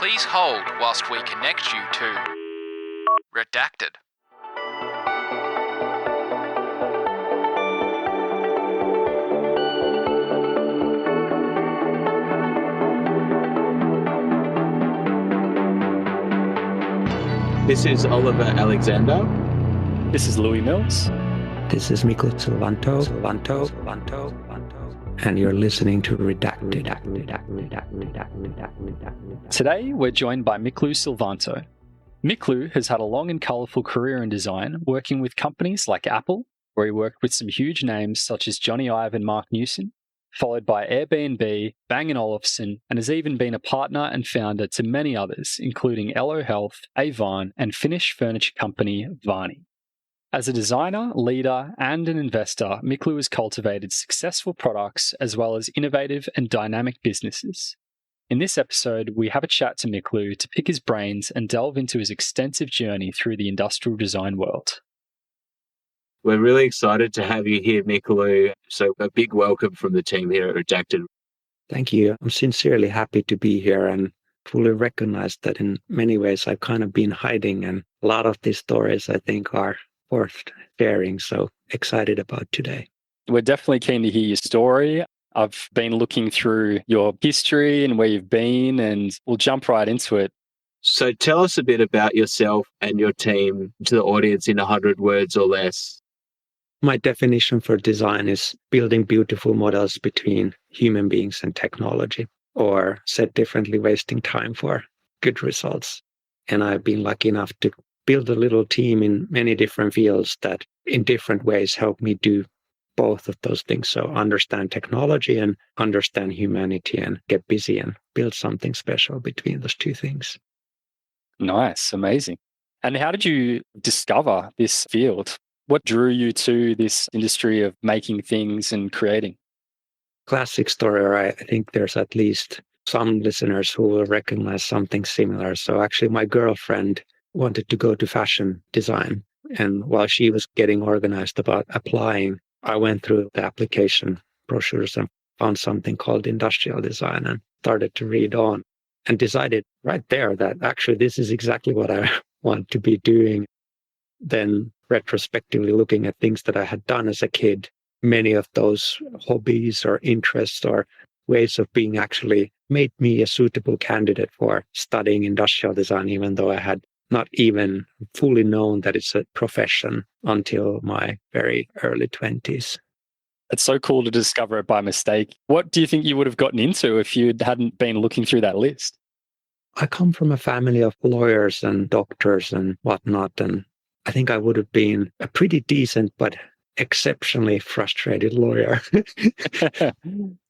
Please hold whilst we connect you to Redacted. This is Oliver Alexander. This is Louis Mills. This is Miklu Silvanto. And you're listening to Redacted. Today, we're joined by Miklu Silvanto. Miklu has had a long and colourful career in design, working with companies like Apple, where he worked with some huge names such as Jony, Aivan and Marc Newson, followed by AirBnB, Bang and Olufsen, and has even been a partner and founder to many others, including Elo Health, Aivan and Finnish furniture company Vaarnii. As a designer, leader, and an investor, Miklu has cultivated successful products as well as innovative and dynamic businesses. In this episode, we have a chat to Miklu to pick his brains and delve into his extensive journey through the industrial design world. We're really excited to have you here, Miklu. So a big welcome from the team here at Redacted. Thank you. I'm sincerely happy to be here and fully recognize that in many ways I've kind of been hiding, and a lot of these stories I think are worth sharing. So excited about today. We're definitely keen to hear your story. I've been looking through your history and where you've been, and we'll jump right into it. So tell us a bit about yourself and your team to the audience in 100 words or less. My definition for design is building beautiful models between human beings and technology, or said differently, wasting time for good results. And I've been lucky enough to build a little team in many different fields that in different ways help me do both of those things. So understand technology and understand humanity and get busy and build something special between those two things. Nice, amazing. And how did you discover this field? What drew you to this industry of making things and creating? Classic story, or I think there's at least some listeners who will recognize something similar. So actually my girlfriend wanted to go to fashion design. And while she was getting organized about applying, I went through the application brochures and found something called industrial design and started to read on and decided right there that actually this is exactly what I want to be doing. Then retrospectively looking at things that I had done as a kid, many of those hobbies or interests or ways of being actually made me a suitable candidate for studying industrial design, even though I had not even fully known that it's a profession until my very early 20s. It's so cool to discover it by mistake. What do you think you would have gotten into if you hadn't been looking through that list? I come from a family of lawyers and doctors and whatnot, and I think I would have been a pretty decent but exceptionally frustrated lawyer.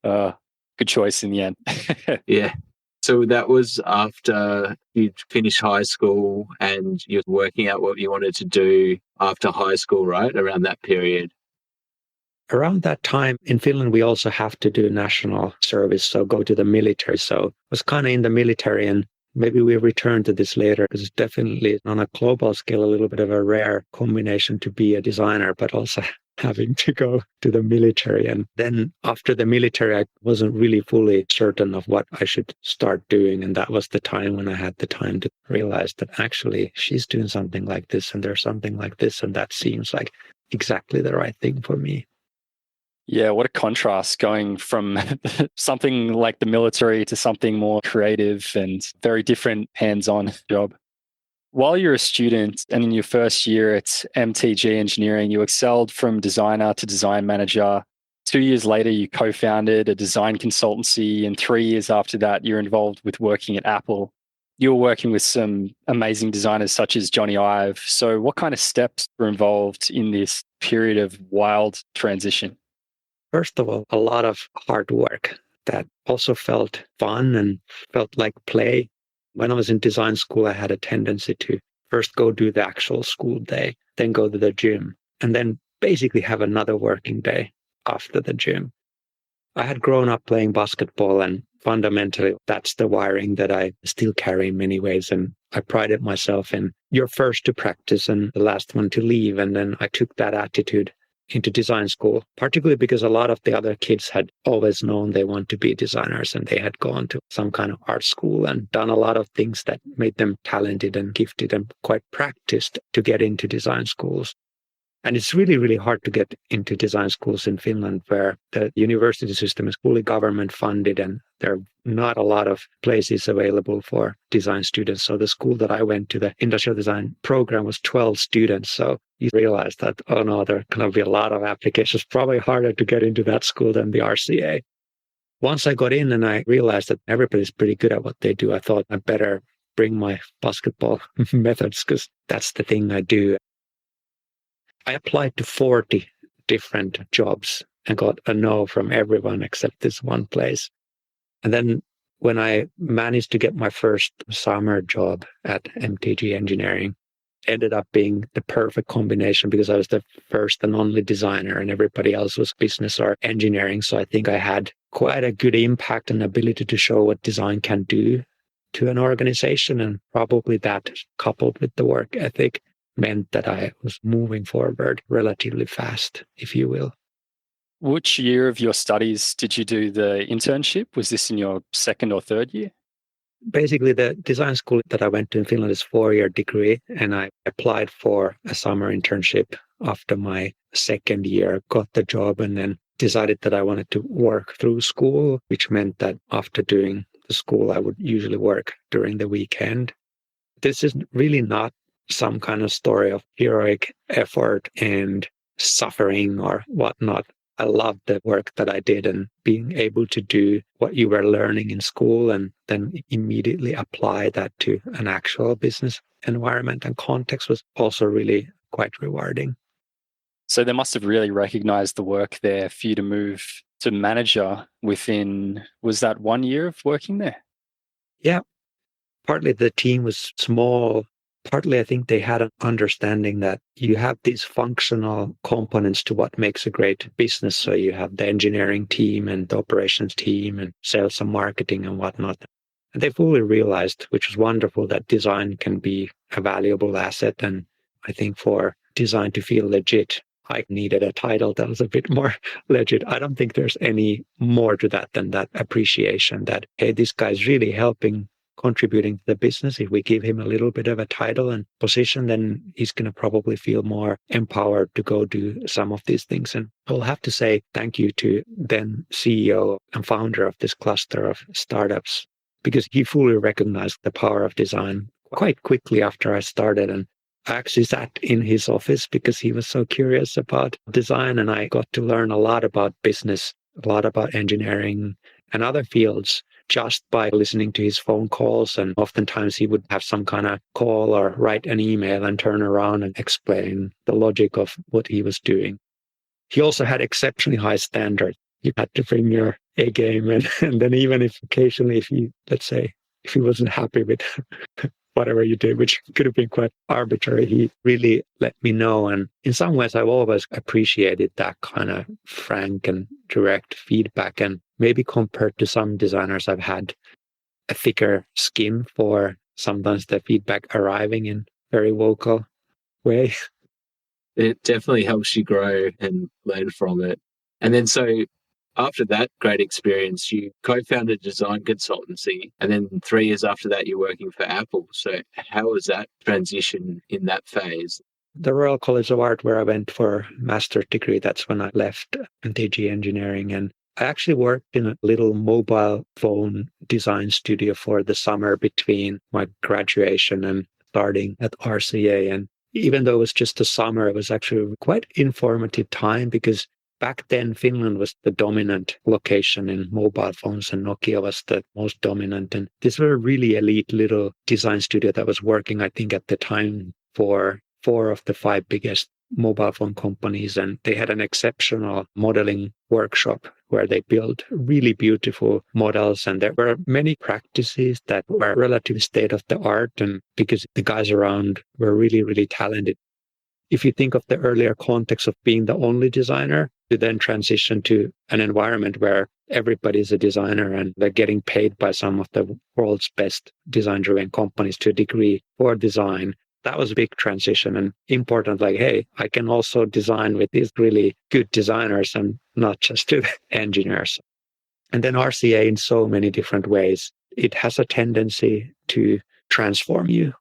Good choice in the end. Yeah. So that was after you finished high school and you're working out what you wanted to do after high school, right? Around that period. Around that time in Finland, we also have to do national service, so go to the military. So I was kind of in the military, and maybe we'll return to this later because it's definitely on a global scale a little bit of a rare combination to be a designer, but also having to go to the military. And then after the military, I wasn't really fully certain of what I should start doing. And that was the time when I had the time to realize that actually she's doing something like this and there's something like this. And that seems like exactly the right thing for me. Yeah, what a contrast going from something like the military to something more creative and very different hands-on job. While you're a student and in your first year at MTG Engineering, you excelled from designer to design manager. 2 years later, you co-founded a design consultancy, and 3 years after that, you're involved with working at Apple. You were working with some amazing designers such as Jony Ive. So what kind of steps were involved in this period of wild transition? First of all, a lot of hard work that also felt fun and felt like play. When I was in design school, I had a tendency to first go do the actual school day, then go to the gym, and then basically have another working day after the gym. I had grown up playing basketball, and fundamentally, that's the wiring that I still carry in many ways. And I prided myself in you're first to practice and the last one to leave. And then I took that attitude into design school, particularly because a lot of the other kids had always known they want to be designers and they had gone to some kind of art school and done a lot of things that made them talented and gifted and quite practiced to get into design schools. And it's really, really hard to get into design schools in Finland where the university system is fully government funded and there are not a lot of places available for design students. So the school that I went to, the industrial design program, was 12 students. So you realize that, oh no, there are going to be a lot of applications, probably harder to get into that school than the RCA. Once I got in and I realized that everybody's pretty good at what they do, I thought I better bring my basketball methods because that's the thing I do. I applied to 40 different jobs and got a no from everyone except this one place. And then when I managed to get my first summer job at MTG Engineering, ended up being the perfect combination because I was the first and only designer and everybody else was business or engineering. So I think I had quite a good impact and ability to show what design can do to an organization. And probably that, coupled with the work ethic, meant that I was moving forward relatively fast, if you will. Which year of your studies did you do the internship? Was this in your second or third year? Basically, the design school that I went to in Finland is a 4-year degree, and I applied for a summer internship after my second year, got the job, and then decided that I wanted to work through school, which meant that after doing the school, I would usually work during the weekend. This is really not some kind of story of heroic effort and suffering or whatnot. I loved the work that I did and being able to do what you were learning in school and then immediately apply that to an actual business environment and context was also really quite rewarding. So they must have really recognized the work there for you to move to manager within, was that 1 year of working there? Yeah. Partly the team was small. Partly, I think they had an understanding that you have these functional components to what makes a great business. So you have the engineering team and the operations team and sales and marketing and whatnot. And they fully realized, which was wonderful, that design can be a valuable asset. And I think for design to feel legit, I needed a title that was a bit more legit. I don't think there's any more to that than that appreciation that, hey, this guy's really helping contributing to the business. If we give him a little bit of a title and position, then he's going to probably feel more empowered to go do some of these things. And I'll have to say thank you to then CEO and founder of this cluster of startups, because he fully recognized the power of design quite quickly after I started. And I actually sat in his office because he was so curious about design. And I got to learn a lot about business, a lot about engineering and other fields just by listening to his phone calls. And oftentimes he would have some kind of call or write an email and turn around and explain the logic of what he was doing. He also had exceptionally high standards. You had to bring your A game. And then even if occasionally, if he wasn't happy with whatever you did, which could have been quite arbitrary, he really let me know. And in some ways, I've always appreciated that kind of frank and direct feedback. And maybe compared to some designers, I've had a thicker skin for sometimes the feedback arriving in very vocal way. It definitely helps you grow and learn from it. And then so after that great experience, you co-founded a design consultancy. And then 3 years after that, you're working for Apple. So how was that transition in that phase? The Royal College of Art, where I went for master's degree, that's when I left MTG Engineering. And I actually worked in a little mobile phone design studio for the summer between my graduation and starting at RCA. And even though it was just a summer, it was actually quite informative time because back then Finland was the dominant location in mobile phones and Nokia was the most dominant. And this was a really elite little design studio that was working, I think, at the time for 4 of the 5 biggest mobile phone companies. And they had an exceptional modeling workshop where they built really beautiful models. And there were many practices that were relatively state of the art. And because the guys around were really, really talented. If you think of the earlier context of being the only designer, to then transition to an environment where everybody's a designer and they're getting paid by some of the world's best design-driven companies to a degree for design, That was a big transition and important. Like, hey, I can also design with these really good designers and not just to the engineers. And then RCA in so many different ways. It has a tendency to transform you.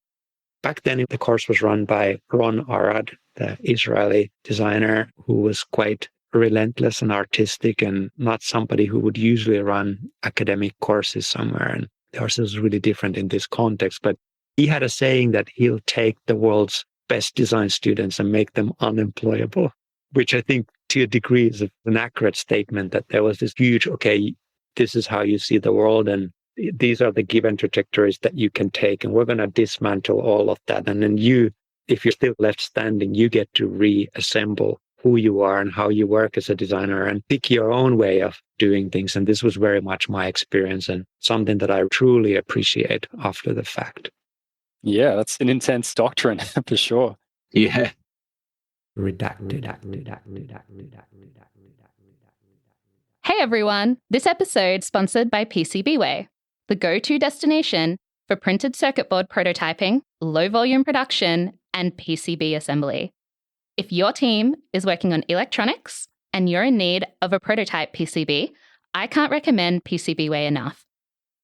Back then, the course was run by Ron Arad, the Israeli designer, who was quite relentless and artistic and not somebody who would usually run academic courses somewhere. And the course was really different in this context. But he had a saying that he'll take the world's best design students and make them unemployable, which I think to a degree is an accurate statement that there was this huge, okay, this is how you see the world and these are the given trajectories that you can take. And we're going to dismantle all of that. And then you, if you're still left standing, you get to reassemble who you are and how you work as a designer and pick your own way of doing things. And this was very much my experience and something that I truly appreciate after the fact. Yeah, that's an intense doctrine for sure. Yeah. Redacted. Hey everyone, this episode sponsored by PCBWay, the go-to destination for printed circuit board prototyping, low-volume production, and PCB assembly. If your team is working on electronics and you're in need of a prototype PCB, I can't recommend PCBWay enough.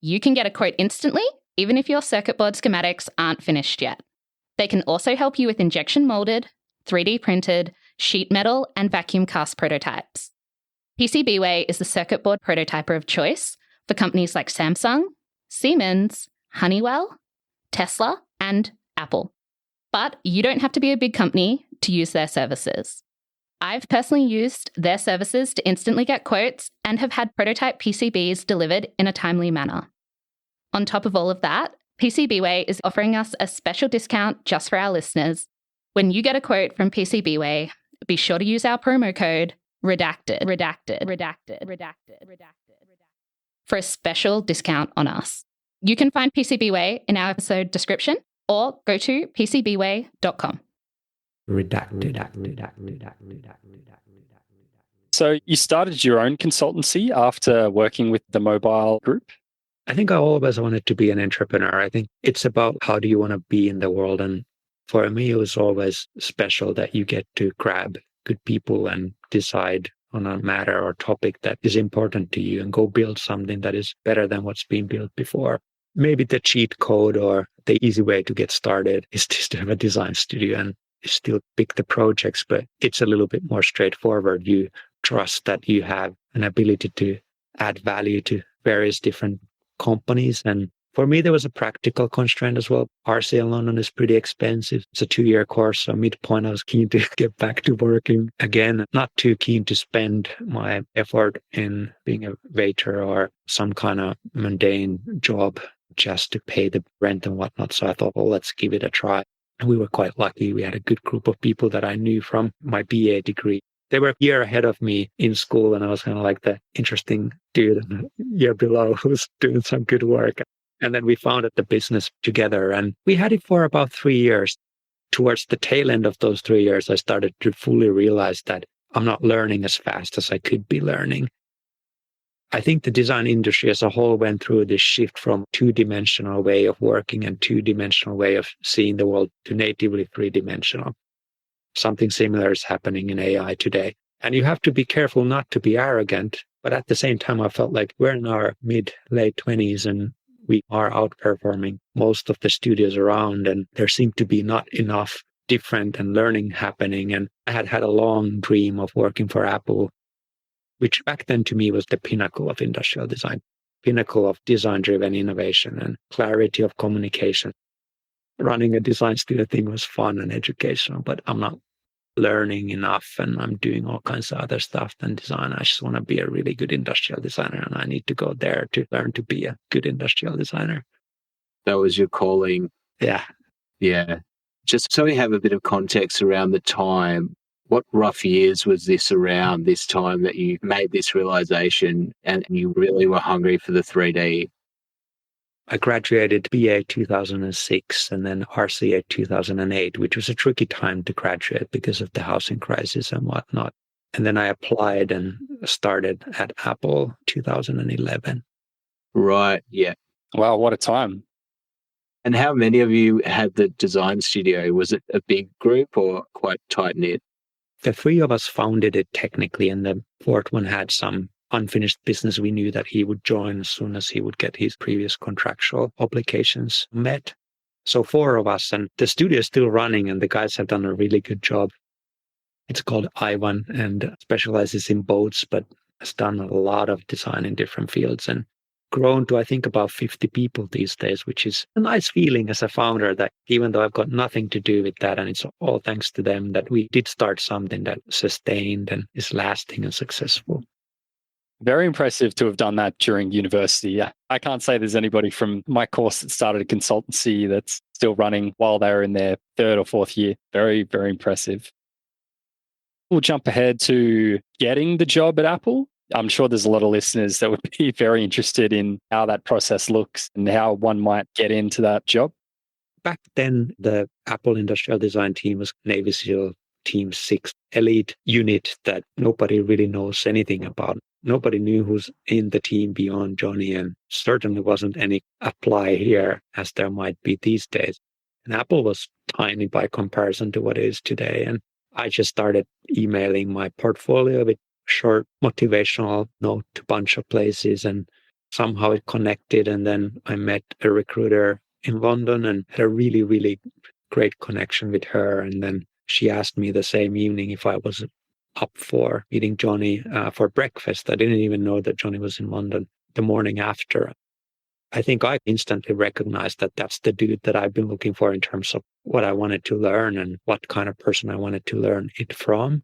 You can get a quote instantly, even if your circuit board schematics aren't finished yet. They can also help you with injection molded, 3D printed, sheet metal, and vacuum cast prototypes. PCBWay is the circuit board prototyper of choice for companies like Samsung, Siemens, Honeywell, Tesla, and Apple. But you don't have to be a big company to use their services. I've personally used their services to instantly get quotes and have had prototype PCBs delivered in a timely manner. On top of all of that, PCBWay is offering us a special discount just for our listeners. When you get a quote from PCBWay, be sure to use our promo code REDACTED for a special discount on us. You can find PCBWay in our episode description or go to pcbway.com. So you started your own consultancy after working with the mobile group? I think I always wanted to be an entrepreneur. I think it's about how do you want to be in the world. And for me, it was always special that you get to grab good people and decide on a matter or topic that is important to you and go build something that is better than what's been built before. Maybe the cheat code or the easy way to get started is just to have a design studio and still pick the projects, but it's a little bit more straightforward. You trust that you have an ability to add value to various different companies. And for me, there was a practical constraint as well. RCA in London is pretty expensive. It's a 2-year course. So midpoint, I was keen to get back to working again. Not too keen to spend my effort in being a waiter or some kind of mundane job just to pay the rent and whatnot. So I thought, well, let's give it a try. And we were quite lucky. We had a good group of people that I knew from my BA degree. They were a year ahead of me in school, and I was kind of like the interesting dude a year below who's doing some good work. And then we founded the business together, and we had it for about 3 years. Towards the tail end of those 3 years, I started to fully realize that I'm not learning as fast as I could be learning. I think the design industry as a whole went through this shift from two-dimensional way of working and two-dimensional way of seeing the world to natively three-dimensional. Something similar is happening in AI today. And you have to be careful not to be arrogant. But at the same time, I felt like we're in our mid-late 20s and we are outperforming most of the studios around. And there seemed to be not enough different and learning happening. And I had a long dream of working for Apple, which back then to me was the pinnacle of industrial design, pinnacle of design-driven innovation and clarity of communication. Running a design studio thing was fun and educational, but I'm not learning enough and I'm doing all kinds of other stuff than design. I just want to be a really good industrial designer and I need to go there to learn to be a good industrial designer. That was your calling. Yeah. Yeah. Just so we have a bit of context around the time, what rough years was this around this time that you made this realization and you really were hungry for the 3D? I graduated BA 2006 and then RCA 2008, which was a tricky time to graduate because of the housing crisis and whatnot. And then I applied and started at Apple 2011. Right, yeah. Wow, what a time. And how many of you had the design studio? Was it a big group or quite tight-knit? The three of us founded it technically, and the fourth one had some unfinished business. We knew that he would join as soon as he would get his previous contractual obligations met. So 4 of us, and the studio is still running, and the guys have done a really good job. It's called Aivan and specializes in boats, but has done a lot of design in different fields and grown to, I think, about 50 people these days, which is a nice feeling as a founder that even though I've got nothing to do with that, and it's all thanks to them, that we did start something that sustained and is lasting and successful. Very impressive to have done that during university. Yeah, I can't say there's anybody from my course that started a consultancy that's still running while they're in their 3rd or 4th year. Very, very impressive. We'll jump ahead to getting the job at Apple. I'm sure there's a lot of listeners that would be very interested in how that process looks and how one might get into that job. Back then, the Apple industrial design team was Navy SEAL Team 6 elite unit that nobody really knows anything about. Nobody knew who's in the team beyond Jony, and certainly wasn't any apply here as there might be these days. And Apple was tiny by comparison to what it is today. And I just started emailing my portfolio with short motivational note to a bunch of places, and somehow it connected. And then I met a recruiter in London and had a really, really great connection with her. And then she asked me the same evening if I was up for meeting Jony for breakfast. I didn't even know that Jony was in London the morning after. I think I instantly recognized that that's the dude that I've been looking for in terms of what I wanted to learn and what kind of person I wanted to learn it from.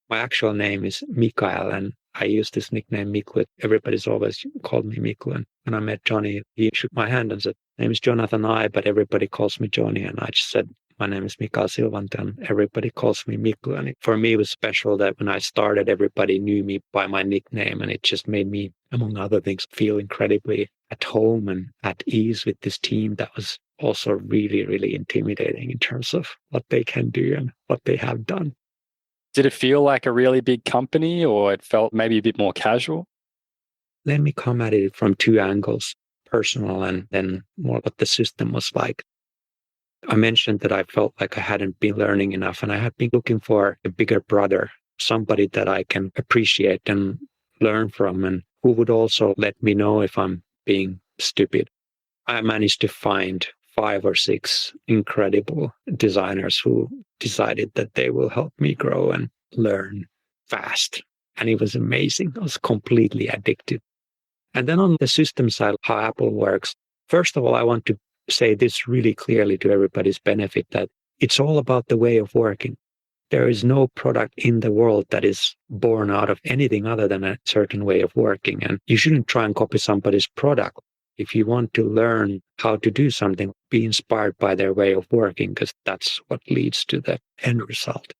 My actual name is Mikael, and I use this nickname Miklu. Everybody's always called me Miklu. And when I met Jony, he shook my hand and said, "My name is Jonathan I, but everybody calls me Jony." And I just said, "My name is Miklu Silvanto, and everybody calls me Miklu." And for me, it was special that when I started, everybody knew me by my nickname. And it just made me, among other things, feel incredibly at home and at ease with this team that was also really, really intimidating in terms of what they can do and what they have done. Did it feel like a really big company, or it felt maybe a bit more casual? Let me come at it from 2 angles, personal and then more what the system was like. I mentioned that I felt like I hadn't been learning enough, and I had been looking for a bigger brother, somebody that I can appreciate and learn from, and who would also let me know if I'm being stupid. I managed to find 5 or 6 incredible designers who decided that they will help me grow and learn fast. And it was amazing. I was completely addicted. And then on the system side, how Apple works, first of all, I want to say this really clearly to everybody's benefit, that it's all about the way of working. There is no product in the world that is born out of anything other than a certain way of working. And you shouldn't try and copy somebody's product. If you want to learn how to do something, be inspired by their way of working, because that's what leads to the end result.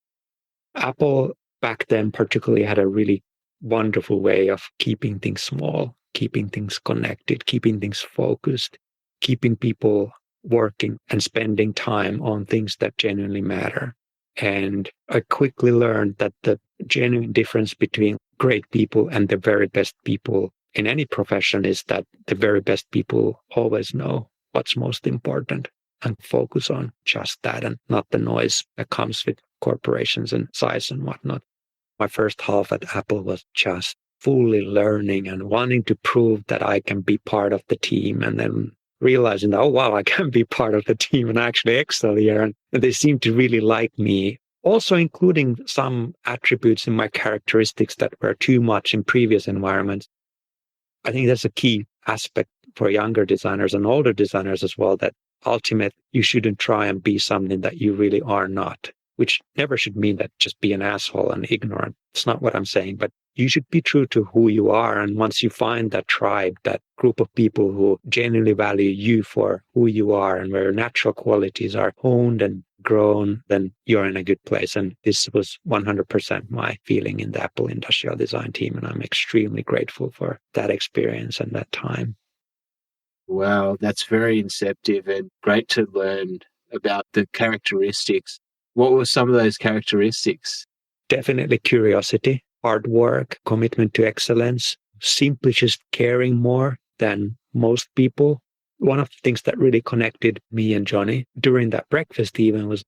Apple back then particularly had a really wonderful way of keeping things small, keeping things connected, keeping things focused, keeping people working and spending time on things that genuinely matter. And I quickly learned that the genuine difference between great people and the very best people in any profession is that the very best people always know what's most important and focus on just that and not the noise that comes with corporations and size and whatnot. My first half at Apple was just fully learning and wanting to prove that I can be part of the team, and then realizing that, oh, wow, I can be part of the team and actually excel here. And they seem to really like me. Also including some attributes in my characteristics that were too much in previous environments. I think that's a key aspect for younger designers and older designers as well, that ultimately you shouldn't try and be something that you really are not, which never should mean that just be an asshole and ignorant. It's not what I'm saying, but you should be true to who you are. And once you find that tribe, that group of people who genuinely value you for who you are and where your natural qualities are honed and grown, then you're in a good place. And this was 100% my feeling in the Apple industrial design team. And I'm extremely grateful for that experience and that time. Wow, that's very inceptive and great to learn about the characteristics. What were some of those characteristics? Definitely curiosity, hard work, commitment to excellence, simply just caring more than most people, one of the things that really connected me and Jony during that breakfast even was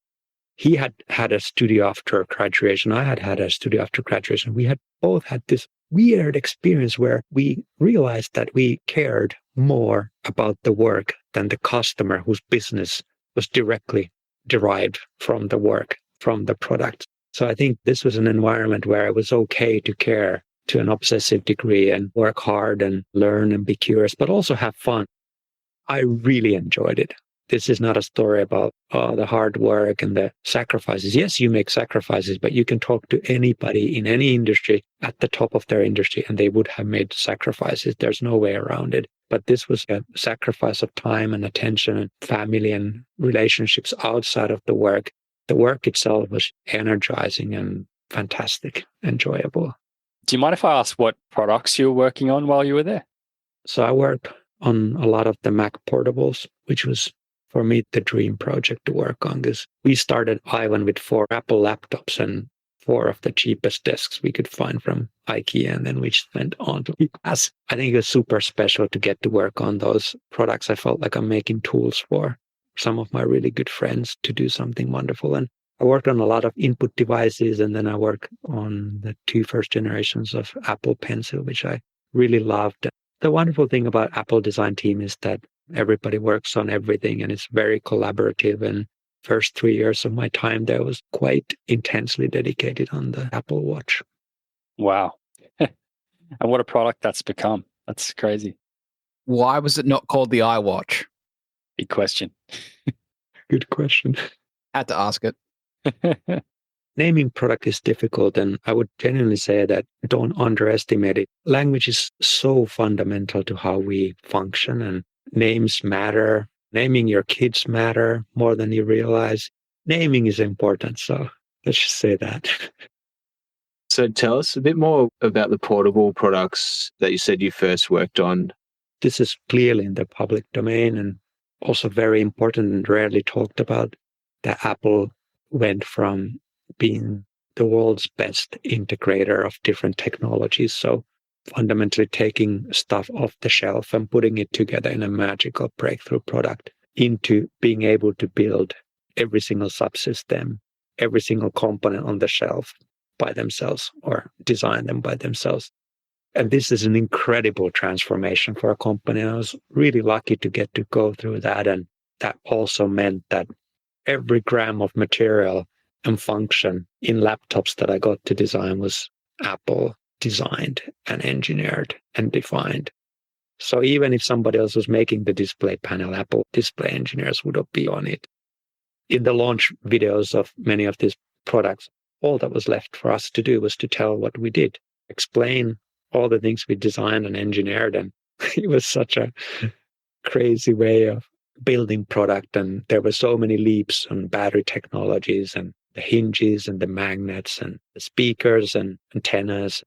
he had had a studio after graduation. I had had a studio after graduation. We had both had this weird experience where we realized that we cared more about the work than the customer whose business was directly derived from the work, from the product. So I think this was an environment where it was okay to care to an obsessive degree and work hard and learn and be curious, but also have fun. I really enjoyed it. This is not a story about the hard work and the sacrifices. Yes, you make sacrifices, but you can talk to anybody in any industry at the top of their industry and they would have made sacrifices. There's no way around it. But this was a sacrifice of time and attention and family and relationships outside of the work. The work itself was energizing and fantastic, enjoyable. Do you mind if I ask what products you were working on while you were there? So I worked on a lot of the Mac portables, which was for me the dream project to work on, because we started Aivan with 4 Apple laptops and 4 of the cheapest desks we could find from IKEA, and then we went on to us. I think it was super special to get to work on those products. I felt like I'm making tools for some of my really good friends to do something wonderful. And I worked on a lot of input devices, and then I worked on the 2 first generations of Apple Pencil, which I really loved. The wonderful thing about Apple design team is that everybody works on everything and it's very collaborative. And first 3 years of my time there was quite intensely dedicated on the Apple Watch. Wow. And what a product that's become. That's crazy. Why was it not called the iWatch? Big question. Good question. Had to ask it. Naming product is difficult, and I would genuinely say that don't underestimate it. Language is so fundamental to how we function, and names matter. Naming your kids matter more than you realize. Naming is important, so let's just say that. So tell us a bit more about the portable products that you said you first worked on. This is clearly in the public domain and also very important and rarely talked about. That Apple went from being the world's best integrator of different technologies. So fundamentally taking stuff off the shelf and putting it together in a magical breakthrough product into being able to build every single subsystem, every single component on the shelf by themselves or design them by themselves. And this is an incredible transformation for a company. I was really lucky to get to go through that. And that also meant that every gram of material and function in laptops that I got to design was Apple designed and engineered and defined. So even if somebody else was making the display panel, Apple display engineers would be on it. In the launch videos of many of these products, all that was left for us to do was to tell what we did, explain all the things we designed and engineered. And it was such a crazy way of building product. And there were so many leaps on battery technologies and the hinges and the magnets and the speakers and antennas.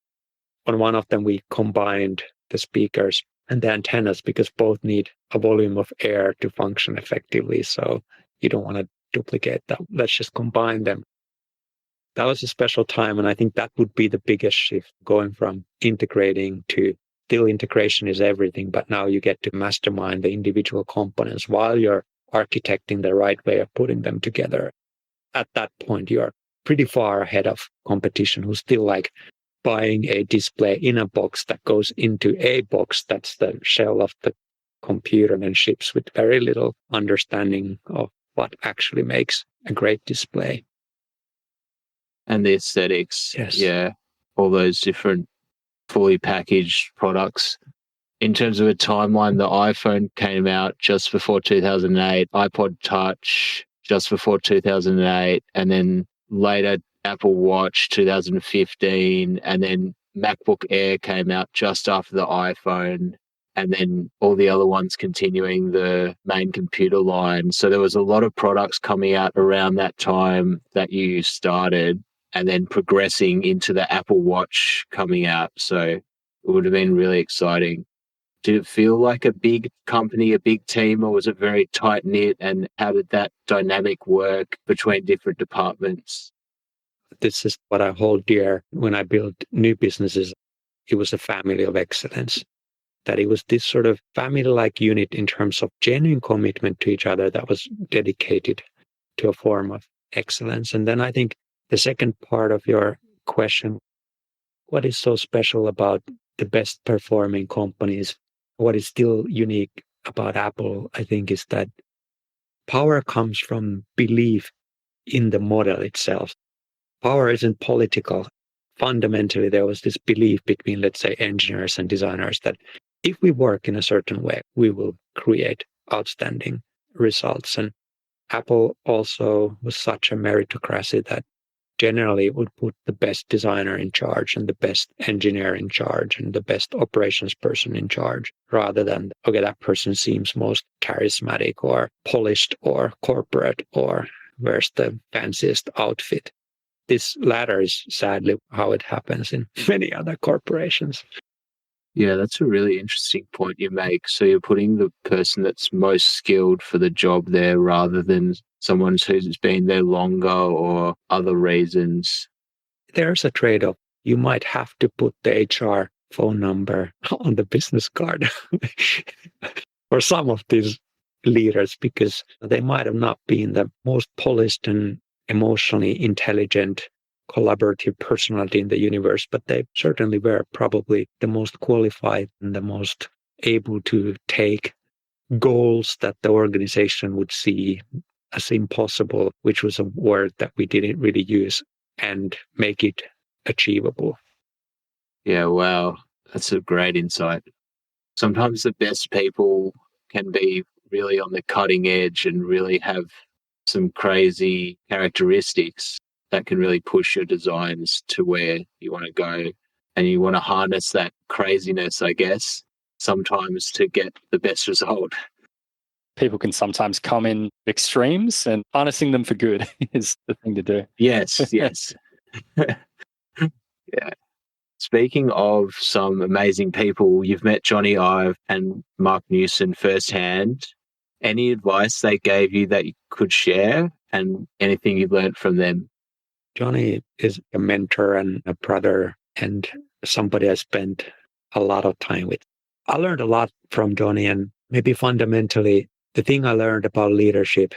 On one of them, we combined the speakers and the antennas because both need a volume of air to function effectively. So you don't want to duplicate that. Let's just combine them. That was a special time. And I think that would be the biggest shift, going from integrating to still integration is everything. But now you get to mastermind the individual components while you're architecting the right way of putting them together. At that point, you're pretty far ahead of competition who's still like buying a display in a box that goes into a box that's the shell of the computer and ships with very little understanding of what actually makes a great display. And the aesthetics. Yes. Yeah. All those different fully packaged products. In terms of a timeline, the iPhone came out just before 2008, iPod Touch just before 2008, and then later Apple Watch 2015, and then MacBook Air came out just after the iPhone, and then all the other ones continuing the main computer line. So there was a lot of products coming out around that time that you started, and then progressing into the Apple Watch coming out. So it would have been really exciting. Did it feel like a big company, a big team, or was it very tight-knit? And how did that dynamic work between different departments? This is what I hold dear when I build new businesses. It was a family of excellence. that it was this sort of family-like unit in terms of genuine commitment to each other that was dedicated to a form of excellence. And then I think the second part of your question, what is so special about the best performing companies? What is still unique about Apple, I think, is that power comes from belief in the model itself. Power isn't political. Fundamentally, there was this belief between, let's say, engineers and designers that if we work in a certain way, we will create outstanding results. And Apple also was such a meritocracy that generally would put the best designer in charge and the best engineer in charge and the best operations person in charge, rather than, okay, that person seems most charismatic or polished or corporate or wears the fanciest outfit. This latter is sadly how it happens in many other corporations. Yeah, that's a really interesting point you make. So you're putting the person that's most skilled for the job there rather than someone who's been there longer or other reasons. There's a trade-off. You might have to put the HR phone number on the business card for some of these leaders, because they might have not been the most polished and emotionally intelligent collaborative personality in the universe, but they certainly were probably the most qualified and the most able to take goals that the organization would see as impossible, which was a word that we didn't really use, and make it achievable. Yeah, wow. That's a great insight. Sometimes the best people can be really on the cutting edge and really have some crazy characteristics that can really push your designs to where you want to go. And you want to harness that craziness, I guess, sometimes to get the best result. People can sometimes come in extremes, and harnessing them for good is the thing to do. Yes. Yeah. Speaking of some amazing people, you've met Jony Ive and Marc Newson firsthand. Any advice they gave you that you could share, and anything you learned from them? Jony is a mentor and a brother and somebody I spent a lot of time with. I learned a lot from Jony, and maybe fundamentally, the thing I learned about leadership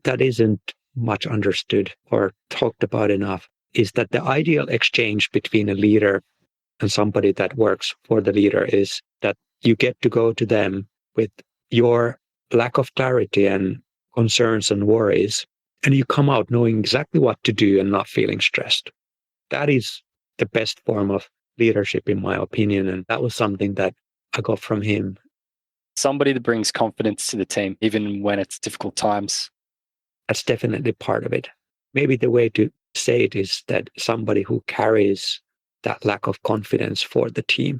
that isn't much understood or talked about enough is that the ideal exchange between a leader and somebody that works for the leader is that you get to go to them with your lack of clarity and concerns and worries, and you come out knowing exactly what to do and not feeling stressed. That is the best form of leadership, in my opinion. And that was something that I got from him. Somebody that brings confidence to the team, even when it's difficult times. That's definitely part of it. Maybe the way to say it is that somebody who carries that lack of confidence for the team.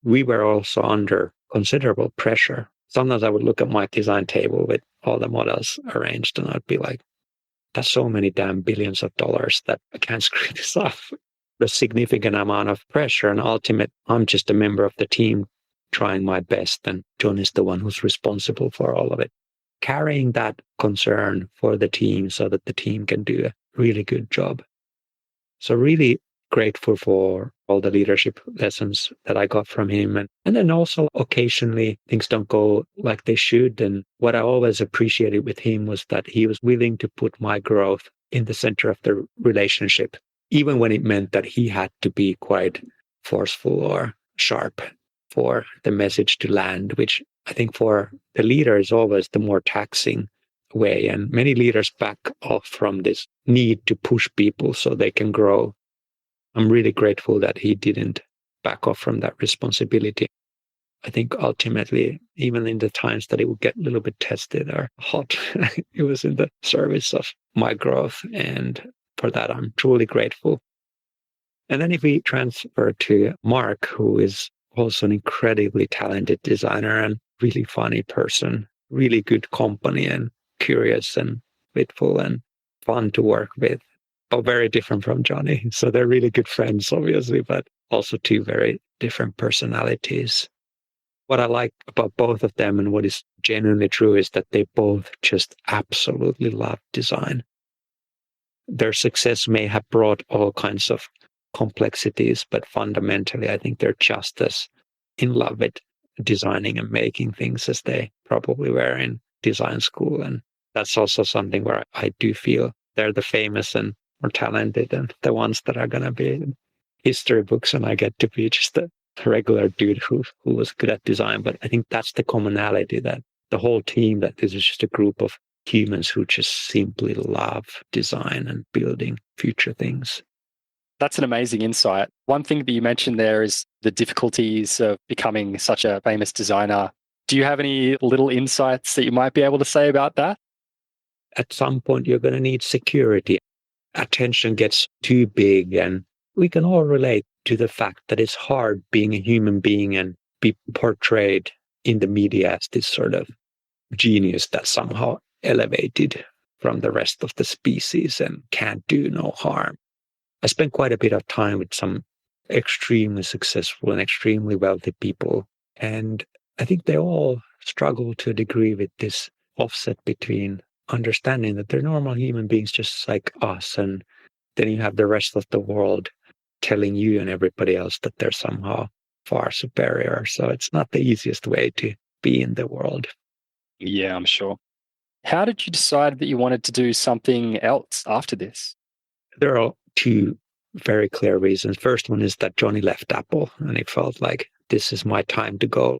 We were also under considerable pressure. Sometimes I would look at my design table with all the models arranged, and I'd be like, that's so many damn billions of dollars that I can't screw this up. A significant amount of pressure, and ultimately, I'm just a member of the team trying my best, and John is the one who's responsible for all of it. Carrying that concern for the team so that the team can do a really good job. So really grateful for all the leadership lessons that I got from him. And then also occasionally things don't go like they should. And what I always appreciated with him was that he was willing to put my growth in the center of the relationship, even when it meant that he had to be quite forceful or sharp for the message to land, which I think for the leader is always the more taxing way. And many leaders back off from this need to push people so they can grow. I'm really grateful that he didn't back off from that responsibility. I think ultimately, even in the times that it would get a little bit tested or hot, it was in the service of my growth. And for that, I'm truly grateful. And then if we transfer to Marc, who is also an incredibly talented designer and really funny person, really good company and curious and witful and fun to work with. But very different from Jony. So they're really good friends, obviously, but also two very different personalities. What I like about both of them and what is genuinely true is that they both just absolutely love design. Their success may have brought all kinds of complexities, but fundamentally, I think they're just as in love with designing and making things as they probably were in design school. And that's also something where I do feel they're the famous and more talented and the ones that are going to be in history books, and I get to be just a regular dude who was good at design. But I think that's the commonality, that the whole team, that this is just a group of humans who just simply love design and building future things. That's an amazing insight. One thing that you mentioned there is the difficulties of becoming such a famous designer. Do you have any little insights that you might be able to say about that? At some point, you're going to need security. Attention gets too big, and we can all relate to the fact that it's hard being a human being and be portrayed in the media as this sort of genius that's somehow elevated from the rest of the species and can't do no harm. I spent quite a bit of time with some extremely successful and extremely wealthy people, and I think they all struggle to a degree with this offset between understanding that they're normal human beings just like us, and then you have the rest of the world telling you and everybody else that they're somehow far superior. So it's not the easiest way to be in the world. Yeah, I'm sure. How did you decide that you wanted to do something else after this? There are two very clear reasons. First one is that Jony left Apple, and it felt like this is my time to go.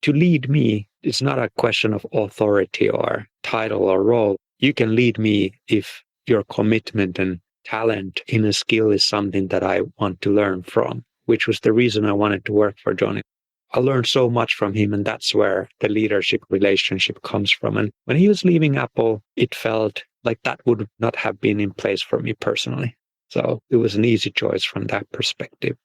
To lead me, it's not a question of authority or title or role. You can lead me if your commitment and talent in a skill is something that I want to learn from, which was the reason I wanted to work for Jony. I learned so much from him, and that's where the leadership relationship comes from. And when he was leaving Apple, it felt like that would not have been in place for me personally. So it was an easy choice from that perspective.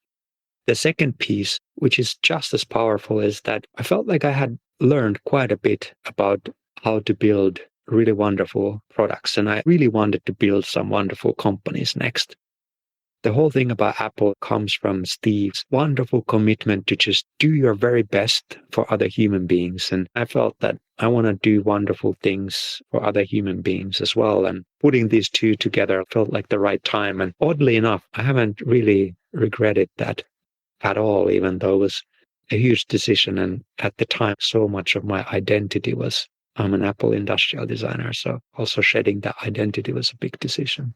The second piece, which is just as powerful, is that I felt like I had learned quite a bit about how to build really wonderful products, and I really wanted to build some wonderful companies next. The whole thing about Apple comes from Steve's wonderful commitment to just do your very best for other human beings. And I felt that I want to do wonderful things for other human beings as well. And putting these two together felt like the right time. And oddly enough, I haven't really regretted that at all, even though it was a huge decision. And at the time, so much of my identity was I'm an Apple industrial designer. So also shedding that identity was a big decision.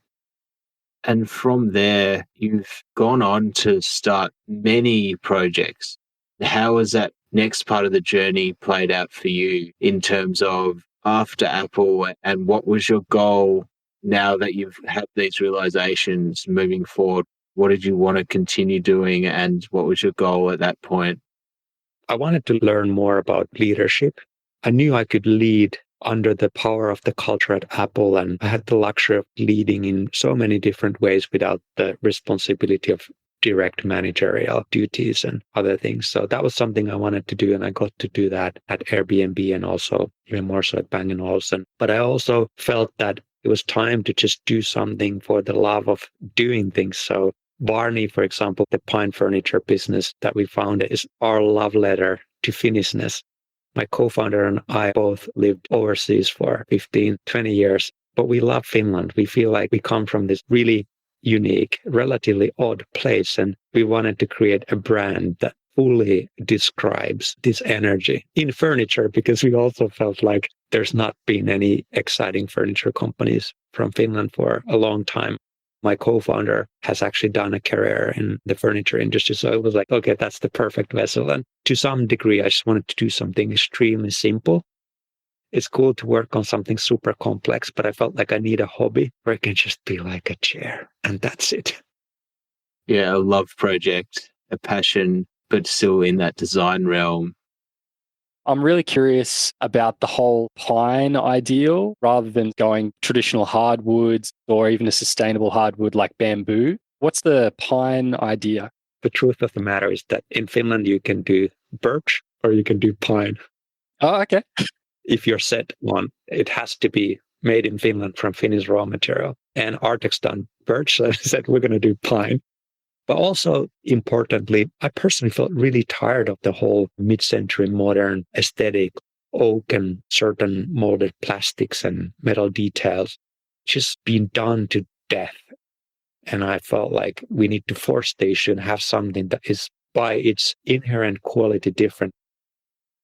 And from there, you've gone on to start many projects. How has that next part of the journey played out for you in terms of after Apple, and what was your goal now that you've had these realizations moving forward? What did you want to continue doing, and what was your goal at that point? I wanted to learn more about leadership. I knew I could lead under the power of the culture at Apple, and I had the luxury of leading in so many different ways without the responsibility of direct managerial duties and other things. So that was something I wanted to do, and I got to do that at Airbnb and also even more so at Bang & Olufsen. But I also felt that it was time to just do something for the love of doing things. So Vaarnii, for example, the pine furniture business that we founded, is our love letter to Finnishness. My co-founder and I both lived overseas for 15, 20 years, but we love Finland. We feel like we come from this really unique, relatively odd place, and we wanted to create a brand that fully describes this energy in furniture, because we also felt like there's not been any exciting furniture companies from Finland for a long time. My co-founder has actually done a career in the furniture industry. So it was like, okay, that's the perfect vessel. And to some degree, I just wanted to do something extremely simple. It's cool to work on something super complex, but I felt like I need a hobby where it can just be like a chair, and that's it. Yeah, a love project, a passion, but still in that design realm. I'm really curious about the whole pine ideal rather than going traditional hardwoods or even a sustainable hardwood like bamboo. What's the pine idea? The truth of the matter is that in Finland, you can do birch or you can do pine. Oh, okay. If you're set on, it has to be made in Finland from Finnish raw material. And Arctic's done birch, so I said, we're going to do pine. But also, importantly, I personally felt really tired of the whole mid-century modern aesthetic, oak and certain molded plastics and metal details, just being done to death. And I felt like we need to force the issue and have something that is by its inherent quality different.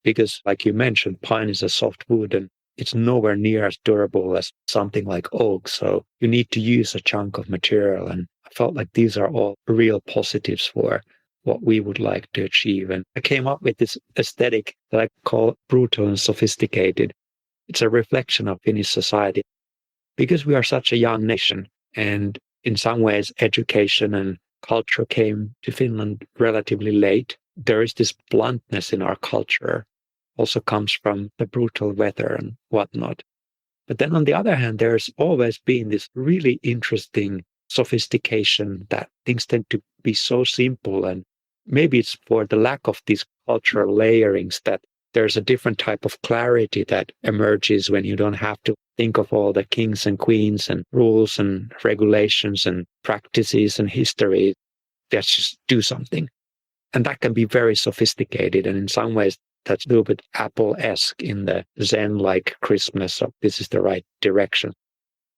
because like you mentioned, pine is a soft wood and it's nowhere near as durable as something like oak. So you need to use a chunk of material. And I felt like these are all real positives for what we would like to achieve. And I came up with this aesthetic that I call brutal and sophisticated. It's a reflection of Finnish society. Because we are such a young nation, and in some ways education and culture came to Finland relatively late, there is this bluntness in our culture, also comes from the brutal weather and whatnot. But then on the other hand, there's always been this really interesting sophistication that things tend to be so simple. And maybe it's for the lack of these cultural layerings that there's a different type of clarity that emerges when you don't have to think of all the kings and queens and rules and regulations and practices and history. Let's just do something. And that can be very sophisticated. And in some ways, that's a little bit Apple-esque in the Zen-like crispness of this is the right direction.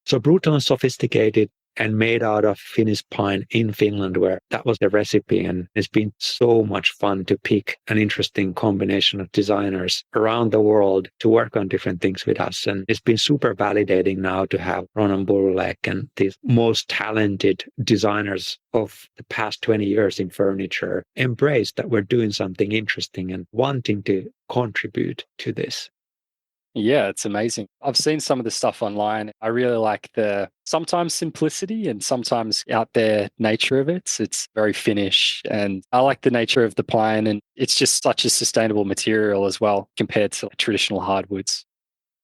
So brutal and sophisticated and made out of Finnish pine in Finland, where that was the recipe. And it's been so much fun to pick an interesting combination of designers around the world to work on different things with us. And it's been super validating now to have Ronan Burlek and these most talented designers of the past 20 years in furniture embrace that we're doing something interesting and wanting to contribute to this. Yeah, it's amazing. I've seen some of the stuff online. I really like the sometimes simplicity and sometimes out there nature of it. It's very Finnish, and I like the nature of the pine, and it's just such a sustainable material as well compared to traditional hardwoods.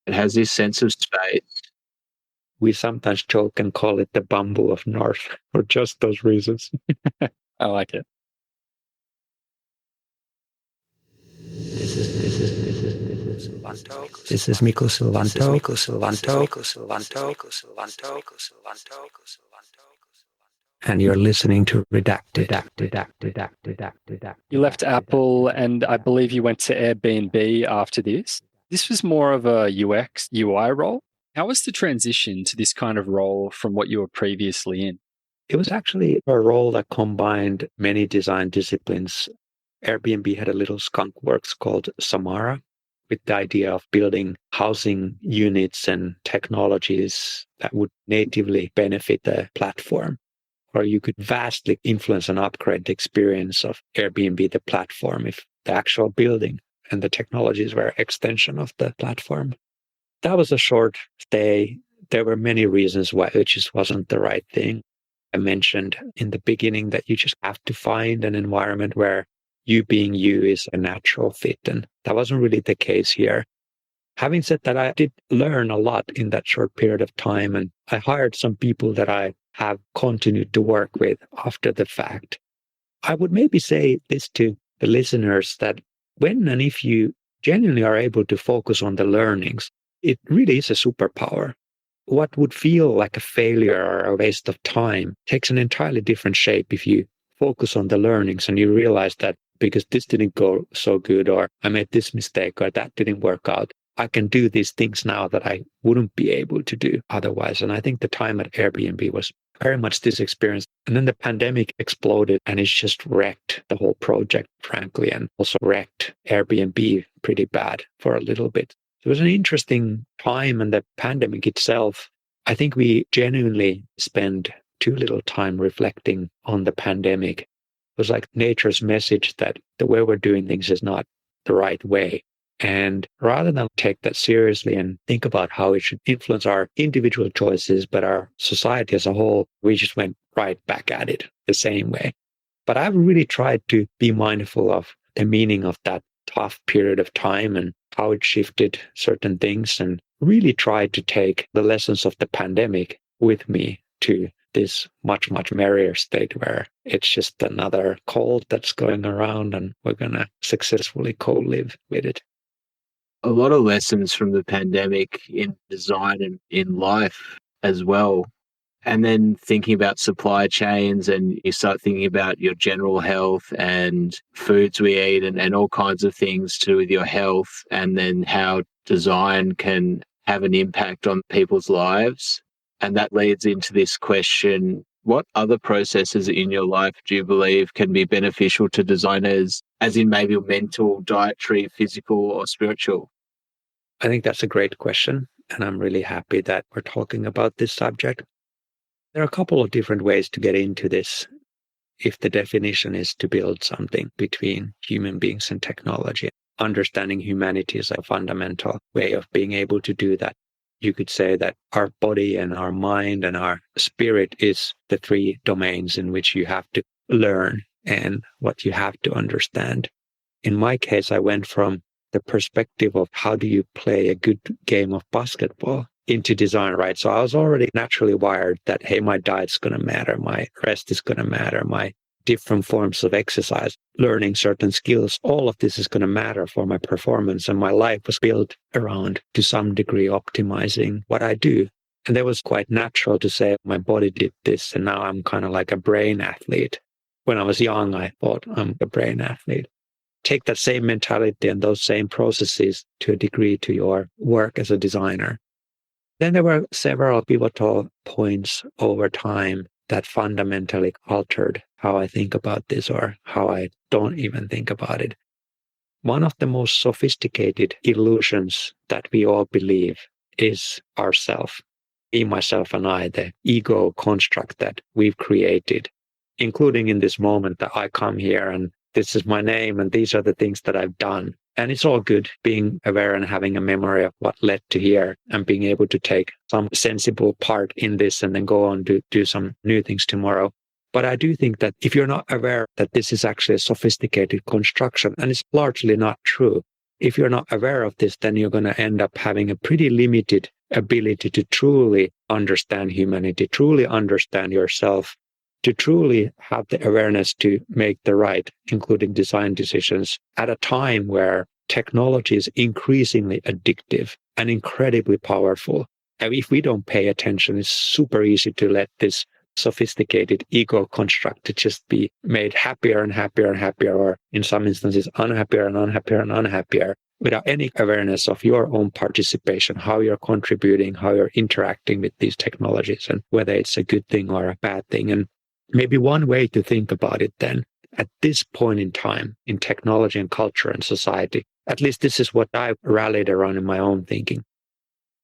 It has this sense of space. We sometimes joke and call it the bamboo of North for just those reasons. I like it. This is Miklu Silvanto. And you're listening to Redacted. You left Apple, and I believe you went to Airbnb after this. This was more of a UX, UI role. How was the transition to this kind of role from what you were previously in? It was actually a role that combined many design disciplines. Airbnb had a little skunk works called Samara, with the idea of building housing units and technologies that would natively benefit the platform. Or you could vastly influence and upgrade the experience of Airbnb, the platform, if the actual building and the technologies were an extension of the platform. That was a short stay. There were many reasons why it just wasn't the right thing. I mentioned in the beginning that you just have to find an environment where you being you is a natural fit. And that wasn't really the case here. Having said that, I did learn a lot in that short period of time. And I hired some people that I have continued to work with after the fact. I would maybe say this to the listeners that when and if you genuinely are able to focus on the learnings, it really is a superpower. What would feel like a failure or a waste of time takes an entirely different shape if you focus on the learnings and you realize that because this didn't go so good, or I made this mistake, or that didn't work out, I can do these things now that I wouldn't be able to do otherwise. And I think the time at Airbnb was very much this experience. And then the pandemic exploded and it's just wrecked the whole project, frankly, and also wrecked Airbnb pretty bad for a little bit. It was an interesting time, and the pandemic itself, I think we genuinely spend too little time reflecting on the pandemic. It was like nature's message that the way we're doing things is not the right way. And rather than take that seriously and think about how it should influence our individual choices, but our society as a whole, we just went right back at it the same way. But I've really tried to be mindful of the meaning of that tough period of time and how it shifted certain things, and really tried to take the lessons of the pandemic with me to this much, much merrier state where it's just another cold that's going around and we're going to successfully co-live with it. A lot of lessons from the pandemic in design and in life as well. And then thinking about supply chains, and you start thinking about your general health and foods we eat and all kinds of things to do with your health, and then how design can have an impact on people's lives. And that leads into this question, What other processes in your life do you believe can be beneficial to designers, as in maybe mental, dietary, physical, or spiritual? I think that's a great question, and I'm really happy that we're talking about this subject. There are a couple of different ways to get into this. If the definition is to build something between human beings and technology, understanding humanity is a fundamental way of being able to do that. You could say that our body and our mind and our spirit is the three domains in which you have to learn and what you have to understand. In my case, I went from the perspective of how do you play a good game of basketball into design, right? So I was already naturally wired that, hey, my diet's going to matter, my rest is going to matter, my different forms of exercise, learning certain skills, all of this is going to matter for my performance. And my life was built around, to some degree, optimizing what I do. And that was quite natural to say, my body did this, and now I'm kind of like a brain athlete. When I was young, I thought I'm a brain athlete. Take that same mentality and those same processes to a degree to your work as a designer. Then there were several pivotal points over time that fundamentally altered how I think about this or how I don't even think about it. One of the most sophisticated illusions that we all believe is ourself. Me, myself, and I, the ego construct that we've created, including in this moment that I come here and this is my name and these are the things that I've done. And it's all good being aware and having a memory of what led to here and being able to take some sensible part in this and then go on to do some new things tomorrow. But I do think that if you're not aware that this is actually a sophisticated construction, and it's largely not true, if you're not aware of this, then you're going to end up having a pretty limited ability to truly understand humanity, truly understand yourself, to truly have the awareness to make the right, including design decisions, at a time where technology is increasingly addictive and incredibly powerful. And if we don't pay attention, it's super easy to let this sophisticated ego construct to just be made happier and happier and happier, or in some instances, unhappier and unhappier and unhappier, without any awareness of your own participation, how you're contributing, how you're interacting with these technologies, and whether it's a good thing or a bad thing. And maybe one way to think about it then, at this point in time, in technology and culture and society, at least this is what I've rallied around in my own thinking.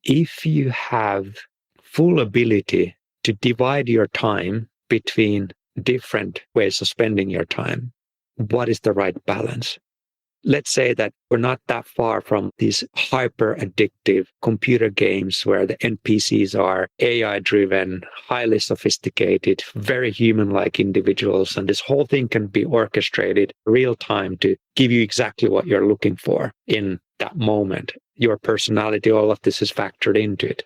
If you have full ability to divide your time between different ways of spending your time, what is the right balance? Let's say that we're not that far from these hyper addictive computer games where the NPCs are AI driven, highly sophisticated, very human like individuals. And this whole thing can be orchestrated real time to give you exactly what you're looking for in that moment. Your personality, all of this is factored into it.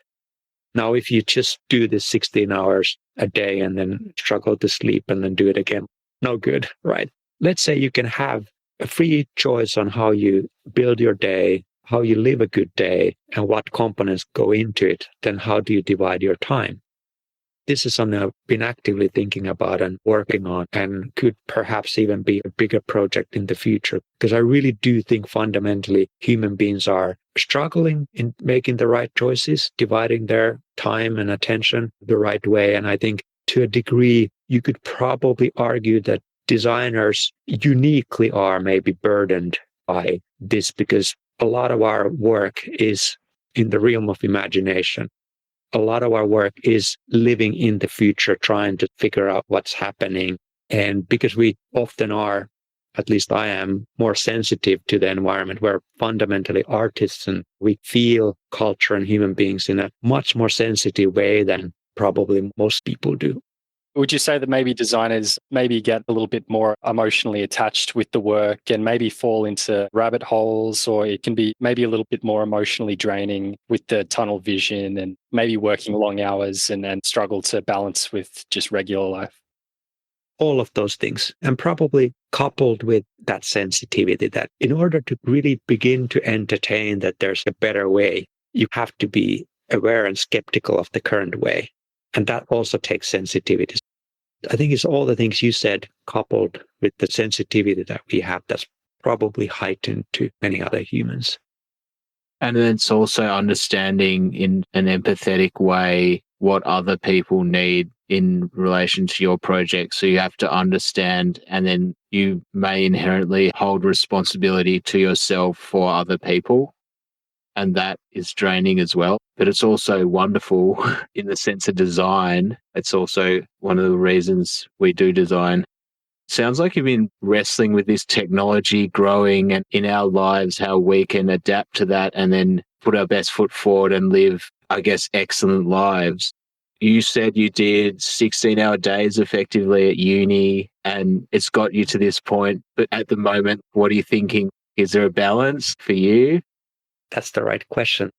Now, if you just do this 16 hours a day and then struggle to sleep and then do it again, no good, right? Let's say you can have a free choice on how you build your day, how you live a good day, and what components go into it. Then how do you divide your time? This is something I've been actively thinking about and working on, and could perhaps even be a bigger project in the future, because I really do think fundamentally human beings are struggling in making the right choices, dividing their time and attention the right way. And I think to a degree, you could probably argue that designers uniquely are maybe burdened by this, because a lot of our work is in the realm of imagination. A lot of our work is living in the future, trying to figure out what's happening. And because we often are, at least I am, more sensitive to the environment, we're fundamentally artists and we feel culture and human beings in a much more sensitive way than probably most people do. Would you say that maybe designers maybe get a little bit more emotionally attached with the work and maybe fall into rabbit holes, or it can be maybe a little bit more emotionally draining with the tunnel vision and maybe working long hours and then struggle to balance with just regular life? All of those things, and probably coupled with that sensitivity that in order to really begin to entertain that there's a better way, you have to be aware and skeptical of the current way. And that also takes sensitivity. I think it's all the things you said coupled with the sensitivity that we have that's probably heightened to many other humans. And then it's also understanding in an empathetic way what other people need in relation to your project. So you have to understand, and then you may inherently hold responsibility to yourself for other people. And that is draining as well. But it's also wonderful in the sense of design. It's also one of the reasons we do design. Sounds like you've been wrestling with this technology growing and in our lives, how we can adapt to that and then put our best foot forward and live, I guess, excellent lives. You said you did 16-hour days effectively at uni and it's got you to this point. But at the moment, what are you thinking? Is there a balance for you? That's the right question.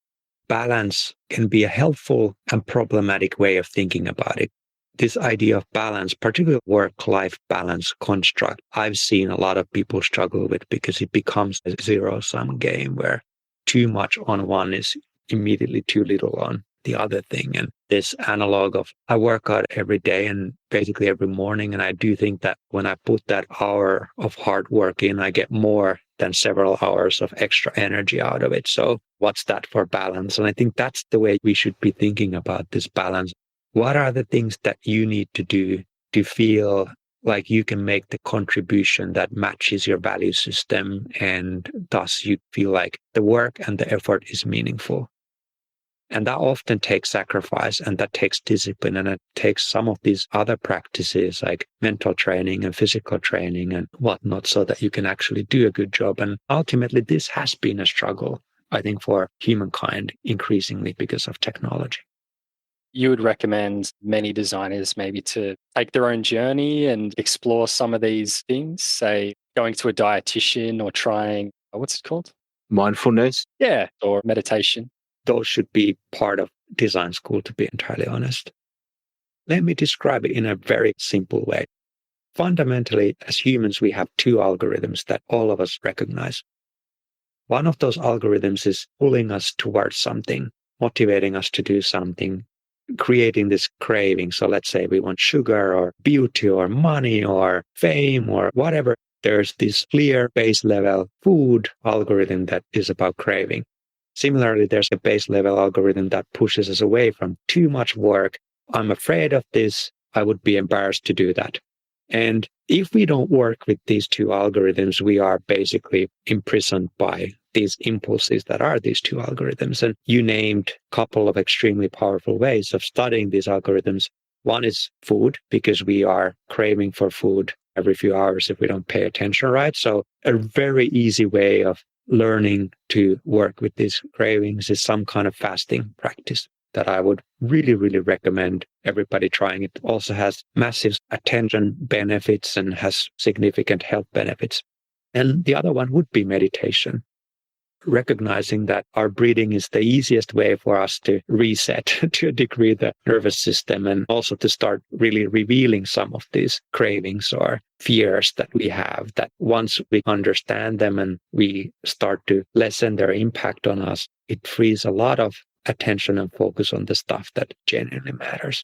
Balance can be a helpful and problematic way of thinking about it. This idea of balance, particularly work-life balance construct, I've seen a lot of people struggle with because it becomes a zero-sum game where too much on one is immediately too little on the other thing. And this analog of I work out every day and basically every morning. And I do think that when I put that hour of hard work in, I get more than several hours of extra energy out of it. So what's that for balance? And I think that's the way we should be thinking about this balance. What are the things that you need to do to feel like you can make the contribution that matches your value system and thus you feel like the work and the effort is meaningful? And that often takes sacrifice and that takes discipline and it takes some of these other practices like mental training and physical training and whatnot so that you can actually do a good job. And ultimately, this has been a struggle, I think, for humankind increasingly because of technology. You would recommend many designers maybe to take their own journey and explore some of these things, say going to a dietitian or trying, what's it called? Mindfulness? Yeah, or meditation. Those should be part of design school, to be entirely honest. Let me describe it in a very simple way. Fundamentally, as humans, we have two algorithms that all of us recognize. One of those algorithms is pulling us towards something, motivating us to do something, creating this craving. So let's say we want sugar or beauty or money or fame or whatever. There's this clear base level food algorithm that is about craving. Similarly, there's a base level algorithm that pushes us away from too much work. I'm afraid of this. I would be embarrassed to do that. And if we don't work with these two algorithms, we are basically imprisoned by these impulses that are these two algorithms. And you named a couple of extremely powerful ways of studying these algorithms. One is food, because we are craving for food every few hours if we don't pay attention, right? So a very easy way of learning to work with these cravings is some kind of fasting practice that I would really, really recommend everybody trying. It also has massive attention benefits and has significant health benefits. And the other one would be meditation. Recognizing that our breathing is the easiest way for us to reset to a degree the nervous system and also to start really revealing some of these cravings or fears that we have, that once we understand them and we start to lessen their impact on us, it frees a lot of attention and focus on the stuff that genuinely matters.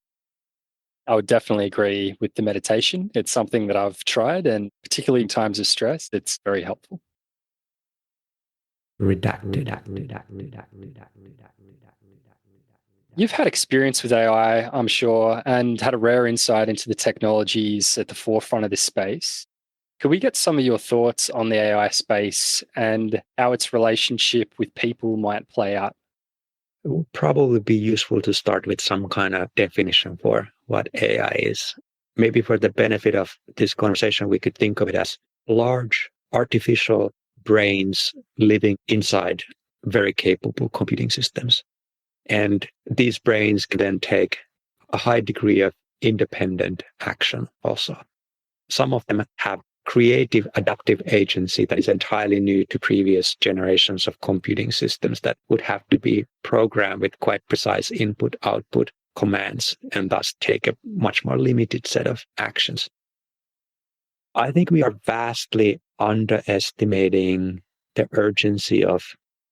I would definitely agree with the meditation. It's something that I've tried, and particularly in times of stress, it's very helpful. Redacted. You've had experience with AI, I'm sure, and had a rare insight into the technologies at the forefront of this space. Could we get some of your thoughts on the AI space and how its relationship with people might play out? It would probably be useful to start with some kind of definition for what AI is. Maybe for the benefit of this conversation, we could think of it as large artificial brains living inside very capable computing systems. And these brains can then take a high degree of independent action also. Some of them have creative adaptive agency that is entirely new to previous generations of computing systems that would have to be programmed with quite precise input-output commands and thus take a much more limited set of actions. I think we are vastly underestimating the urgency of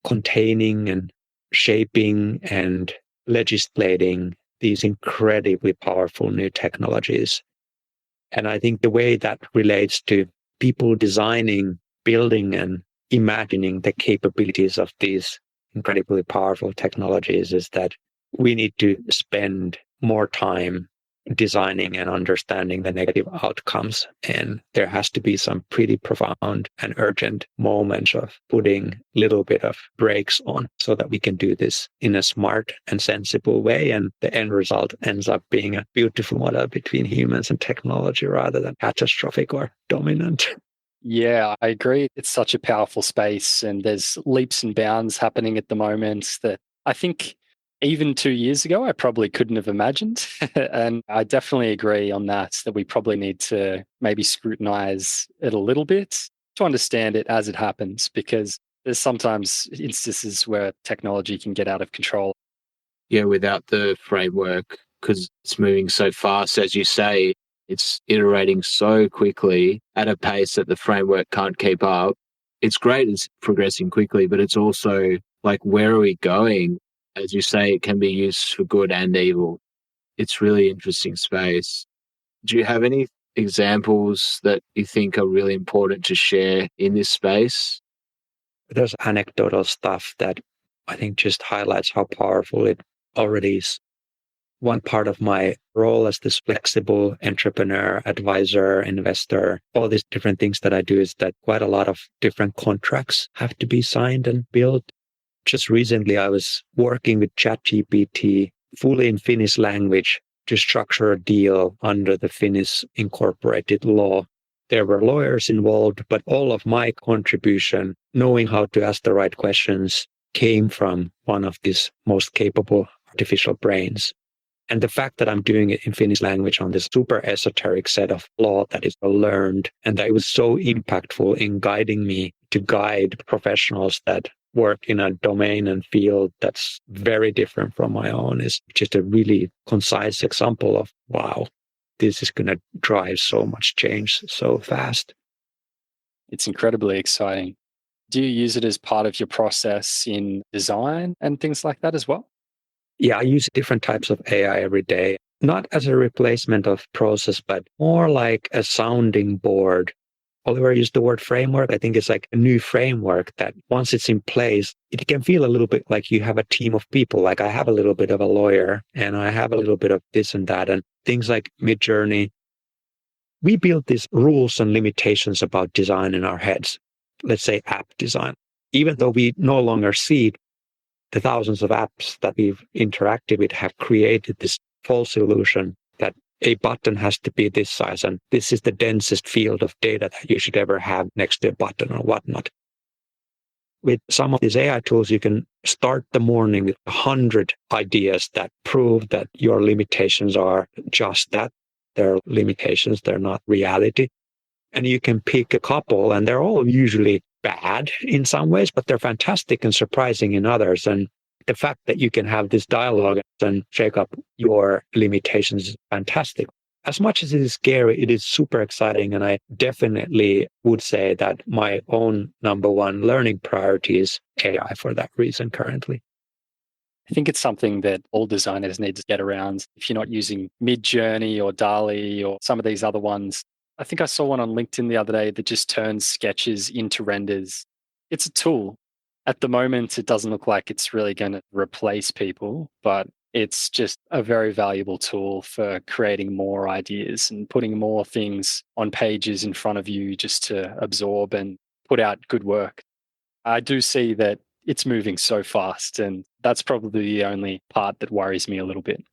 containing and shaping and legislating these incredibly powerful new technologies. And I think the way that relates to people designing, building, and imagining the capabilities of these incredibly powerful technologies is that we need to spend more time designing and understanding the negative outcomes. And there has to be some pretty profound and urgent moments of putting a little bit of brakes on so that we can do this in a smart and sensible way. And the end result ends up being a beautiful model between humans and technology rather than catastrophic or dominant. Yeah, I agree. It's such a powerful space, and there's leaps and bounds happening at the moment that I think even 2 years ago, I probably couldn't have imagined. And I definitely agree on that we probably need to maybe scrutinize it a little bit to understand it as it happens, because there's sometimes instances where technology can get out of control. Yeah, without the framework, because it's moving so fast, as you say, it's iterating so quickly at a pace that the framework can't keep up. It's great, it's progressing quickly, but it's also like, where are we going? As you say, it can be used for good and evil. It's really interesting space. Do you have any examples that you think are really important to share in this space? There's anecdotal stuff that I think just highlights how powerful it already is. One part of my role as this flexible entrepreneur, advisor, investor, all these different things that I do is that quite a lot of different contracts have to be signed and built. Just recently, I was working with ChatGPT fully in Finnish language to structure a deal under the Finnish incorporated law. There were lawyers involved, but all of my contribution, knowing how to ask the right questions, came from one of these most capable artificial brains. And the fact that I'm doing it in Finnish language on this super esoteric set of law that is learned, and that it was so impactful in guiding me to guide professionals that work in a domain and field that's very different from my own, is just a really concise example of, wow, this is going to drive so much change so fast. It's incredibly exciting. Do you use it as part of your process in design and things like that as well? Yeah, I use different types of AI every day, not as a replacement of process, but more like a sounding board. Oliver used the word framework. I think it's like a new framework that once it's in place, it can feel a little bit like you have a team of people. Like I have a little bit of a lawyer and I have a little bit of this and that, and things like Midjourney. We build these rules and limitations about design in our heads. Let's say app design. Even though we no longer see the thousands of apps that we've interacted with have created this false illusion that a button has to be this size and this is the densest field of data that you should ever have next to a button or whatnot. With some of these AI tools, you can start the morning with 100 ideas that prove that your limitations are just that. They're limitations, they're not reality. And you can pick a couple, and they're all usually bad in some ways, but they're fantastic and surprising in others. And the fact that you can have this dialogue and shake up your limitations is fantastic. As much as it is scary, it is super exciting. And I definitely would say that my own number one learning priority is AI for that reason currently. I think it's something that all designers need to get around. If you're not using Midjourney or DALL-E or some of these other ones, I think I saw one on LinkedIn the other day that just turns sketches into renders. It's a tool. At the moment, it doesn't look like it's really going to replace people, but it's just a very valuable tool for creating more ideas and putting more things on pages in front of you just to absorb and put out good work. I do see that it's moving so fast, and that's probably the only part that worries me a little bit.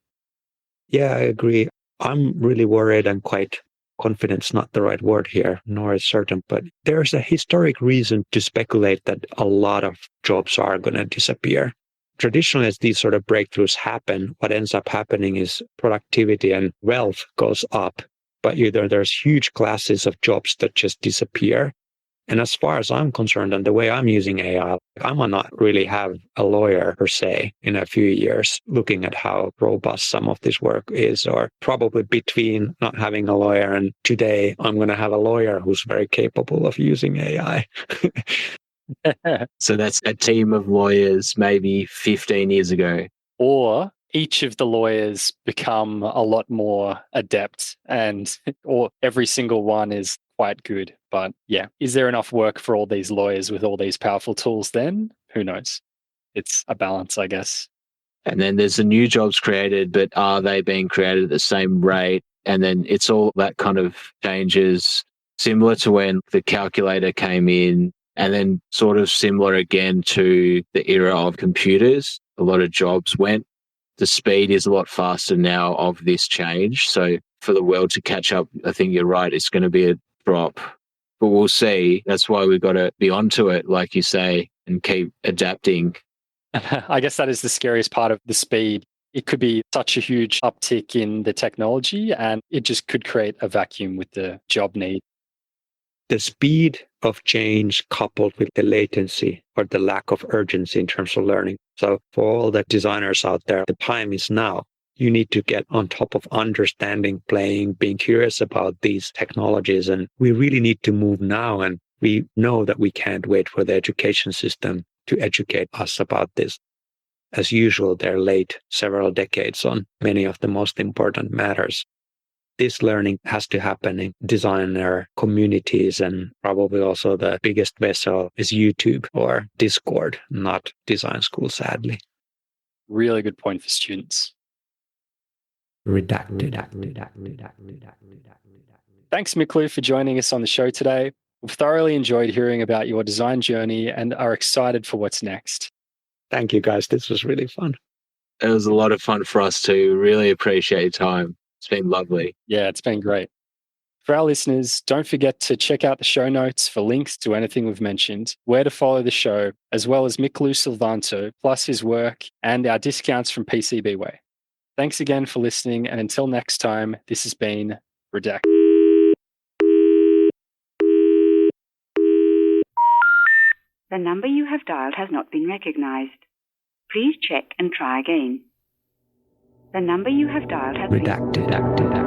Yeah, I agree. I'm really worried and quite confident's not the right word here, nor is certain, but there's a historic reason to speculate that a lot of jobs are going to disappear. Traditionally, as these sort of breakthroughs happen, what ends up happening is productivity and wealth goes up, but either there's huge classes of jobs that just disappear. And as far as I'm concerned, and the way I'm using AI, I might not really have a lawyer per se in a few years looking at how robust some of this work is, or probably between not having a lawyer and today, I'm going to have a lawyer who's very capable of using AI. So that's a team of lawyers maybe 15 years ago. Or each of the lawyers become a lot more adept or every single one is quite good. But yeah, is there enough work for all these lawyers with all these powerful tools then? Who knows? It's a balance, I guess. And then there's the new jobs created, but are they being created at the same rate? And then it's all that kind of changes, similar to when the calculator came in, and then sort of similar again to the era of computers. A lot of jobs went. The speed is a lot faster now of this change. So for the world to catch up, I think you're right, it's going to be a drop. But we'll see. That's why we've got to be onto it, like you say, and keep adapting. I guess that is the scariest part of the speed. It could be such a huge uptick in the technology, and it just could create a vacuum with the job need. The speed of change coupled with the latency or the lack of urgency in terms of learning. So for all the designers out there, the time is now. You need to get on top of understanding, playing, being curious about these technologies. And we really need to move now. And we know that we can't wait for the education system to educate us about this. As usual, they're late several decades on many of the most important matters. This learning has to happen in designer communities, and probably also the biggest vessel is YouTube or Discord, not design school, sadly. Really good point for students. Redacted. Thanks, Miklu, for joining us on the show today. We've thoroughly enjoyed hearing about your design journey and are excited for what's next. Thank you, guys. This was really fun. It was a lot of fun for us too. Really appreciate your time. It's been lovely. Yeah, it's been great. For our listeners, don't forget to check out the show notes for links to anything we've mentioned, where to follow the show, as well as Miklu Silvanto, plus his work and our discounts from PCBWay. Thanks again for listening, and until next time, this has been Redacted. The number you have dialed has not been recognized. Please check and try again. The number you have dialed has been Redacted.